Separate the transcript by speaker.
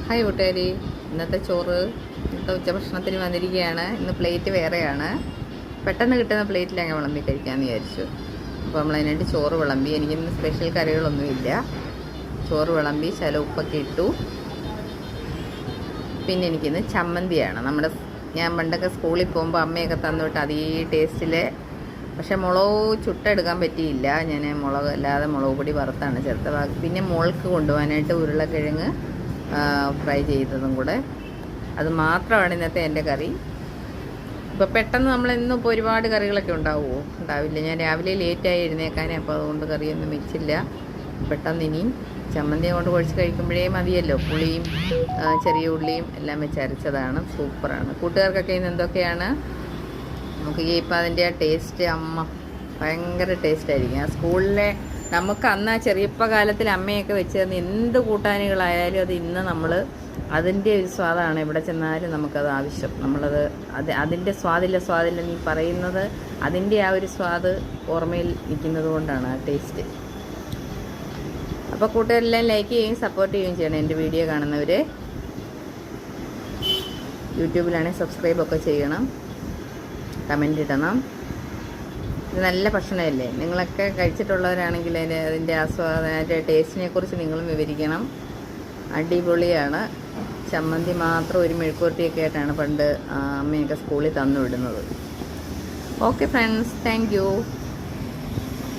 Speaker 1: Hi കൂട്ടുകാരി, ഇന്നത്തെ ചോറ് ഇന്നത്തെ ഉച്ചഭക്ഷണത്തിന് വന്നിരിക്കുകയാണ്. ഇന്ന് പ്ലേറ്റ് വേറെയാണ്. പെട്ടെന്ന് കിട്ടുന്ന പ്ലേറ്റിൽ അങ്ങ് വിളമ്പി കഴിക്കാമെന്ന് വിചാരിച്ചു. അപ്പോൾ നമ്മളതിനായിട്ട് ചോറ് വിളമ്പി. എനിക്കിന്ന് സ്പെഷ്യൽ കറികളൊന്നുമില്ല. ചോറ് വിളമ്പി ശകലം ഉപ്പൊക്കെ ഇട്ടു. പിന്നെ എനിക്കിന്ന് ചമ്മന്തിയാണ്. ഞാൻ പണ്ടൊക്കെ സ്കൂളിൽ പോകുമ്പോൾ അമ്മയൊക്കെ തന്നുവിട്ട് അതേ ടേസ്റ്റിൽ, പക്ഷേ മുളക് ചുട്ടെടുക്കാൻ പറ്റിയില്ല. ഞാൻ മുളക് അല്ലാതെ മുളക് പൊടി വറുത്താണ് ചേർത്തത്. പിന്നെ മുളക്ക് കൊണ്ടുപോകാനായിട്ട് ഉരുളക്കിഴങ്ങ് ഫ്രൈ ചെയ്തതും കൂടെ, അത് മാത്രമാണ് ഇന്നത്തെ എൻ്റെ കറി. ഇപ്പോൾ പെട്ടെന്ന് നമ്മളിന്നിപ്പോൾ ഒരുപാട് കറികളൊക്കെ ഉണ്ടാവില്ല. ഞാൻ രാവിലെ ലേറ്റായി എഴുന്നേക്കാനേ, അപ്പോൾ അതുകൊണ്ട് കറിയൊന്നും വെച്ചില്ല. പെട്ടെന്ന് ഇനിയും ചമ്മന്തി കൊണ്ട് കുഴച്ച് കഴിക്കുമ്പോഴേ മതിയല്ലോ. പുളിയും ചെറിയ ഉള്ളിയും എല്ലാം വെച്ച് അരച്ചതാണ്. സൂപ്പറാണ്. കൂട്ടുകാർക്കൊക്കെ ഇന്ന് എന്തൊക്കെയാണ് നമുക്ക് ഇപ്പം അതിൻ്റെ ആ ടേസ്റ്റ്, ഭയങ്കര ടേസ്റ്റായിരിക്കും. ആ സ്കൂളിലെ നമുക്ക് അന്ന് ആ ചെറിയപ്പ കാലത്തിൽ അമ്മയൊക്കെ വെച്ച് തന്ന എന്ത് കൂട്ടാനുകളായാലും അത് ഇന്ന് നമ്മൾ അതിൻ്റെ ഒരു സ്വാദാണ് എവിടെ ചെന്നാലും നമുക്കത് ആവശ്യം. അതിൻ്റെ സ്വാദില്ല നീ പറയുന്നത്, അതിൻ്റെ ആ ഒരു സ്വാദ് ഓർമ്മയിൽ നിൽക്കുന്നത് കൊണ്ടാണ് ആ ടേസ്റ്റ്. അപ്പോൾ കൂട്ടുകാരെല്ലാം ലൈക്ക് ചെയ്യുകയും സപ്പോർട്ട് ചെയ്യുകയും ചെയ്യണം. എൻ്റെ വീഡിയോ കാണുന്നവർ യൂട്യൂബിലാണെങ്കിൽ സബ്സ്ക്രൈബൊക്കെ ചെയ്യണം, കമൻ്റ് ഇടണം. ഇത് നല്ല ഭക്ഷണമല്ലേ? നിങ്ങളൊക്കെ കഴിച്ചിട്ടുള്ളവരാണെങ്കിൽ അതിൻ്റെ അതിൻ്റെ ടേസ്റ്റിനെ കുറിച്ച് നിങ്ങളും വിവരിക്കണം. അടിപൊളിയാണ്. ചമ്മന്തി മാത്രം ഒരു മെഴുക്കുവരട്ടിയൊക്കെ ആയിട്ടാണ് പണ്ട് അമ്മയൊക്കെ സ്കൂളിൽ തന്നു വിടുന്നത്. Okay friends, thank you.